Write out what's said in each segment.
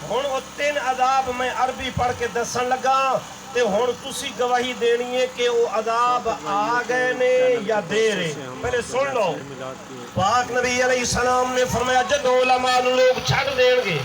ہن او 3 عذاب میں عربی پڑھ کے دسن لگا تے ہن تسی گواہی دینی ہے کہ وہ عذاب آ گئے نے یا دے رہے. پہلے سن لو. پاک نبی علیہ السلام نے فرمایا جدو علماء لوگ چھڑ دین گے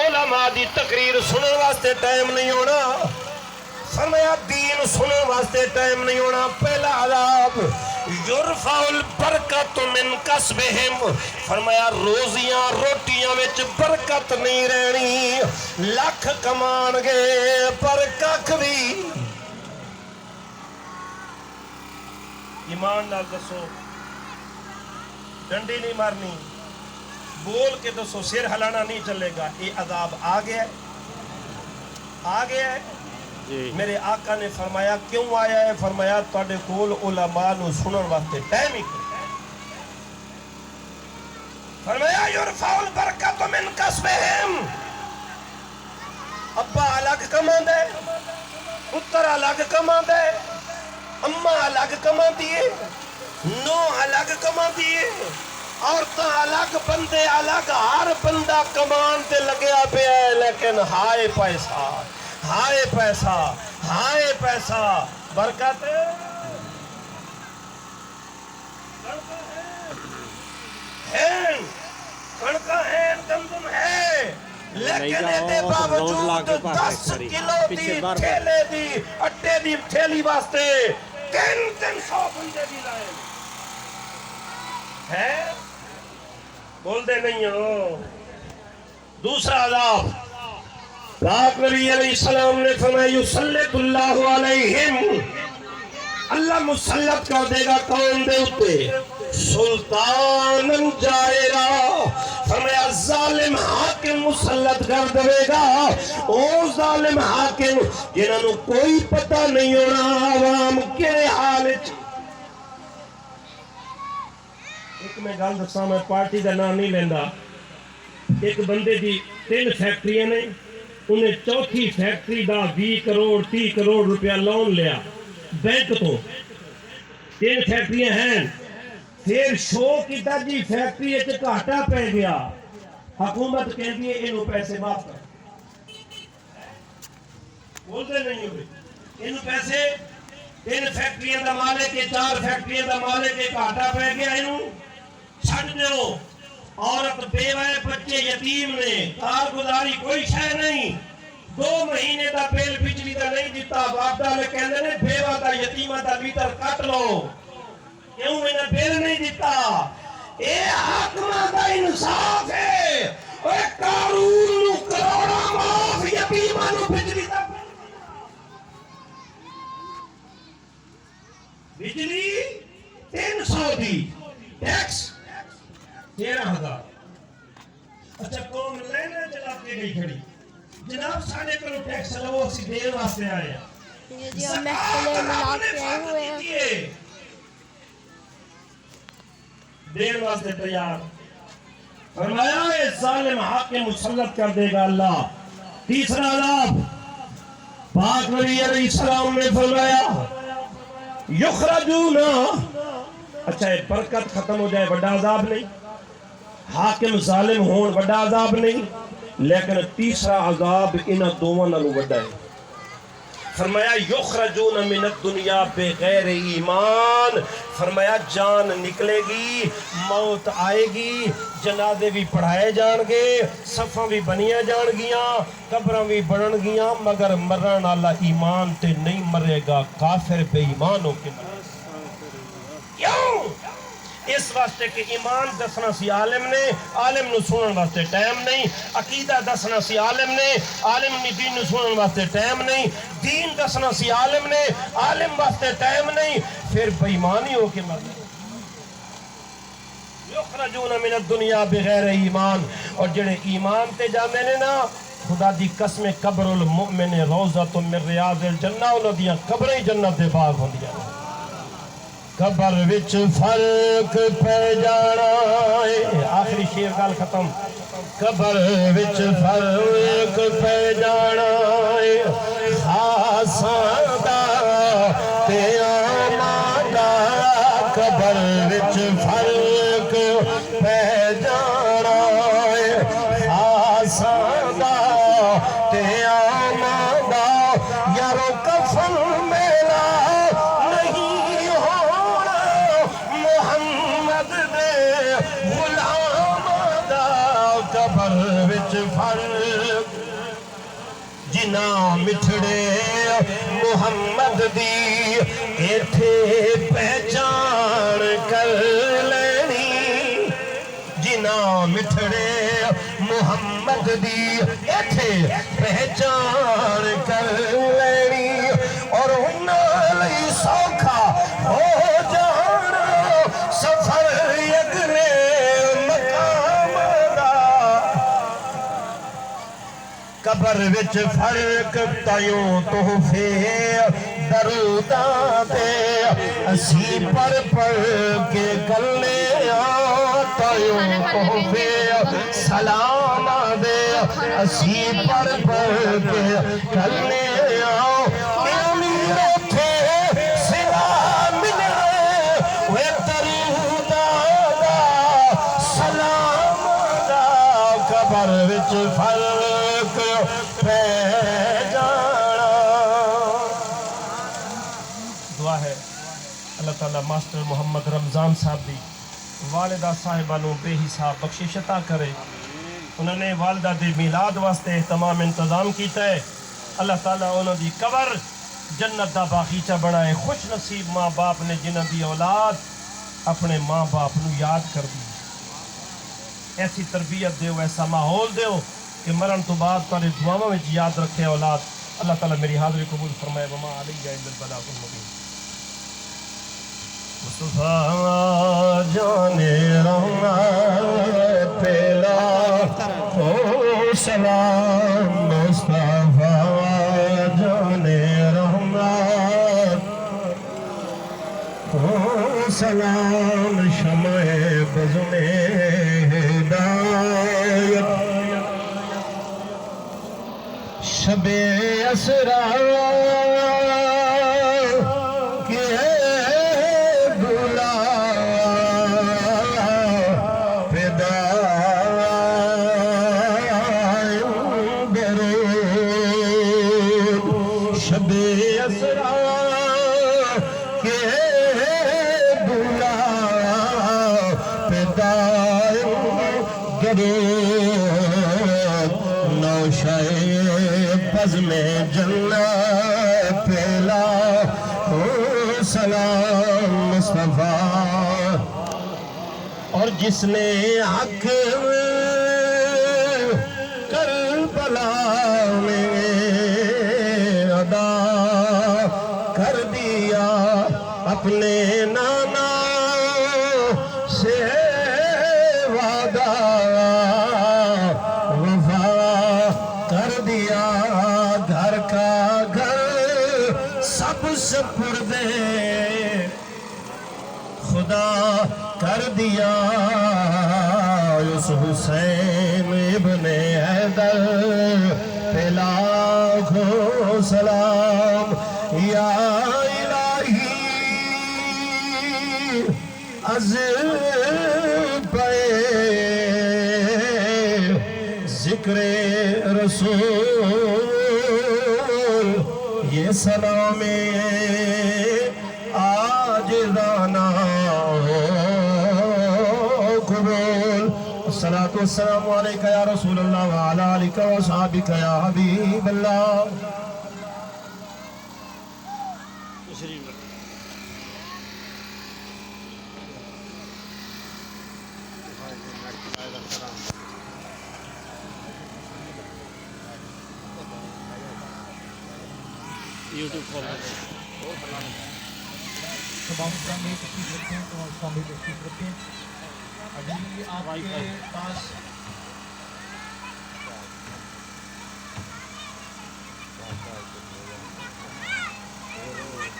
علماء دی تقریر سنن واسطے ٹائم نہیں ہونا. فرمایا دین سنن واسطے ٹائم نہیں ہونا. پہلا عذاب یرفع البرکت من کسبہم. فرمایا روزیاں روٹیاں وچ برکت نہیں رہنی. لکھ کمان گے پر ککھ بھی. ایمان نال دسو ڈنڈی نہیں مارنی بول کے دسو سر ہلانا نہیں چلے گا. یہ عذاب آ گیا ہے آ گیا ہے. میرے آقا نے فرمایا کیوں آیا ہے؟ فرمایا تواڈے کول علماء نو سنن واسطے ٹائم ہی کوئی. فرمایا یرفع البرکت من کسبہم. ابا الگ کماندا ہے پتر الگ کماندا ہے اماں الگ کماندی ہے نو الگ کماندی ہے عورتاں الگ بندے الگ. ہر بندہ کمان تے لگیا پیا ہے لیکن ہائے پیسہ ہائے پیسہ ہائے پیسہ. برکت ہے کڑکا ہے گندم ہے لیکن ایدے باوجود 10 کلو دی تھیلے دی اٹے دی تھیلی واسطے 300 بندے بھی لائے ہے. بول دے نہیں ہو. دوسرا عذاب پاک نبی علیہ السلام نے فرمایا یسلط اللہ علیہم. اللہ مسلط کر دے گا قوم دے اتے سلطان جائرہ. فرمایا ظالم حاکم مسلط کر دے گا. او ظالم حاکم جنہاں نو کوئی پتہ نہیں ہونا عوام کے حال. ایک میں گل دساں میں پارٹی دا نام نہیں لیندا. ایک بندے دی 3 فیکٹریاں نے انہیں چوتھی فیکٹری دا 20 کروڑ 30 کروڑ روپیہ لون لیا بینک تو. 3 فیکٹریاں ہیں. پھر شو کیتا جی فیکٹری ایک گھاٹا پہ گیا. حکومت کہتی ہے انہوں پیسے معاف کر. بولتے نہیں ہوئے انہوں پیسے 3 فیکٹریاں دا مالک ہے 4 فیکٹریاں دا مالک ہے گھاٹا پہ گیا انہوں چھڑ دیو. عورت بیوہ بچے یتیم نے کارگزاری کوئی شے نہیں. 2 مہینے دا بیل بجلی دا نہیں دیتا. باپ دالے کہنے نے بیوہ دا یتیمہ دا میٹر کٹ لو. کیوں میں نے بیل نہیں دیتا؟ اے حاکمہ دا انصاف ہے. اے قارون نو کروڑا معاف یتیمہ نو بجلی دا بجلی 300 دی ٹیکس 13,000. اچھا قوم لینا چلا کے گئی کھڑی جناب ساڑھے کرو ٹیکس لو اسی دیر واسطے آئے ہیں. جی ہم محفلے ملا کے آئے ہوئے ہیں دیر واسطے تیار. فرمایا اے ظالم حاکم مسلط کر دے گا اللہ. تیسرا عذاب پاک نبی علیہ السلام نے فرمایا یخرجون. اچھا برکت ختم ہو جائے بڑا عذاب نہیں. حاکم ظالم ہون بڑا عذاب نہیں. لیکن تیسرا عذاب انہاں دوواں نالوں بڑا ہے. فرمایا یخرجون من الدنیا بغیر ایمان. فرمایا جان نکلے گی موت آئے گی جنازے بھی پڑھائے جان گے صفاں بھی بنیاں جان گیاں قبراں بھی بنن گیاں مگر مرن والا ایمان تے نہیں مرے گا. کافر بے ایمان ہو کے مرے گا. کیوں؟ اس واسطے کہ ایمان دسنا سی عالم نے عالم نو سنن واسطے ٹائم نہیں. عقیدہ دسنا سی عالم نے عالم نے دین نو سنن واسطے ٹائم نہیں. دین دسنا سی عالم نے عالم واسطے ٹائم نہیں. پھر بے ایمانی ہو کے مرنا. یخرجون من الدنیا بغیر ایمان. اور جڑے ایمان تے جاندے نے نا خدا دی قسم قبر المؤمن روضۃ من ریاض الجنہ. انہاں دیاں قبریں جنت دے باغ ہوندیاں. قبر وچ فرق پہ جانا ہے. آخری شیر گل ختم. قبر وچ فرق پہ جانا ہے. خاصاں دا تے عاماں دا. قبر وچ فرق پہ جانا ہے. خاصاں قبر وچ فرق جنا مٹھڑے محمد دی ایتھے پہچان کر لینی جنا مٹھڑے محمد دی ایتھے پہچان کر لینی اور انہاں لئی سوکھا ہو جانا سفر یکنے مقام دا قبر وچ فرق تائیوں تحفے دروداں دے اسی پر کے گلے تائیوں تحفے سلام دے اسی پر کے گلے امیر اٹھے سلام ملے وے دروداں دا سلام دا قبر وچ فرق پہ جانا دعا ہے اللہ تعالیٰ ماسٹر محمد رمضان صاحب دی والدہ صاحبہ نو بے حساب بخشش عطا کرے انہوں نے والدہ دی میلاد واسطے تمام انتظام کیتا ہے اللہ تعالیٰ انہوں دی قبر جنت دا باغیچہ بنائے خوش نصیب ماں باپ نے جنہوں دی اولاد اپنے ماں باپ نو یاد کر دی ایسی تربیت دیو ایسا ماحول دیو کہ مرن تو بعد تارے دعاوں میں یاد رکھے اولاد اللہ تعالیٰ میری حاضری قبول فرمائے وما علیہ الا البلاغ المبین مصطفیٰ جانے رحمت پہلا او سلام مصطفیٰ جانے رحمت او سلام شمع بزم ہدایت شب اسرا کے بلا پیدا درود شب اسرا کے بلا پیدا درود نوشہ بزم جنت پہلا او سلام مصطفیٰ اور جس نے حق کربلا میں ادا کر دیا اپنے نانا سے وعدہ وفا کر دیا گھر کا گھر سب سپردے خدا کر دیا اس حسین ابن حیدر پہ لاکھوں سلام یا الہی از پہ ذکر رسول یہ سلام آج دانا قبول الصلاة والسلام علیکہ یا رسول اللہ وعلا علیکہ وصحابکہ یا حبیب اللہ یوٹیوب کھول تمام اسلام بھی تشریف رکھتے ہیں تمام اسلام بھی تشریف رکھتے ہیں ابھی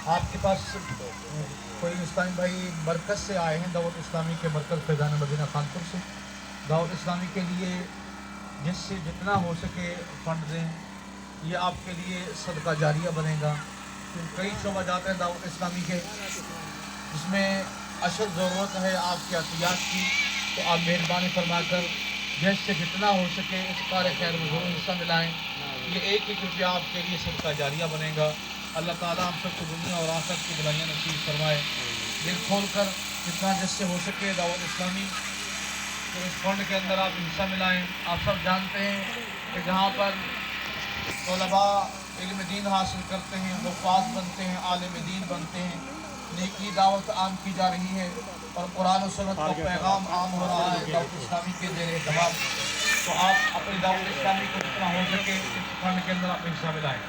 آپ کے پاس کوئی اسلامی بھائی مرکز سے آئے ہیں دعوت اسلامی کے مرکز فیضان مدینہ خانپور سے دعوت اسلامی کے لیے جس سے جتنا ہو سکے فنڈ دیں یہ آپ کے لیے صدقہ جاریہ بنے گا کئی شعبہ جاتے ہیں دعوت اسلامی کے جس میں اشد ضرورت ہے آپ کے عطیات کی تو آپ مہربانی فرما کر جس سے جتنا ہو سکے اس کار خیر میں ضرور حصہ ملائیں یہ 1 روپیہ آپ کے لیے صدقہ جاریہ بنے گا اللہ تعالیٰ ہم سب کو دنیا اور آخرت کی بھلائیاں نصیب فرمائے دل کھول کر جتنا جس سے ہو سکے دعوت اسلامی تو اس فنڈ کے اندر آپ حصہ ملائیں. آپ سب جانتے ہیں کہ جہاں پر طلباء علم دین حاصل کرتے ہیں، حفاظ بنتے ہیں، عالم دین بنتے ہیں، نیکی دعوت عام کی جا رہی ہے اور قرآن و سنت کا پیغام عام ہو رہا ہے دعوت اسلامی کے زیر اہتمام. تو آپ اپنی دعوت اسلامی کو جتنا ہو سکے اس فنڈ کے اندر آپ حصہ ملائیں.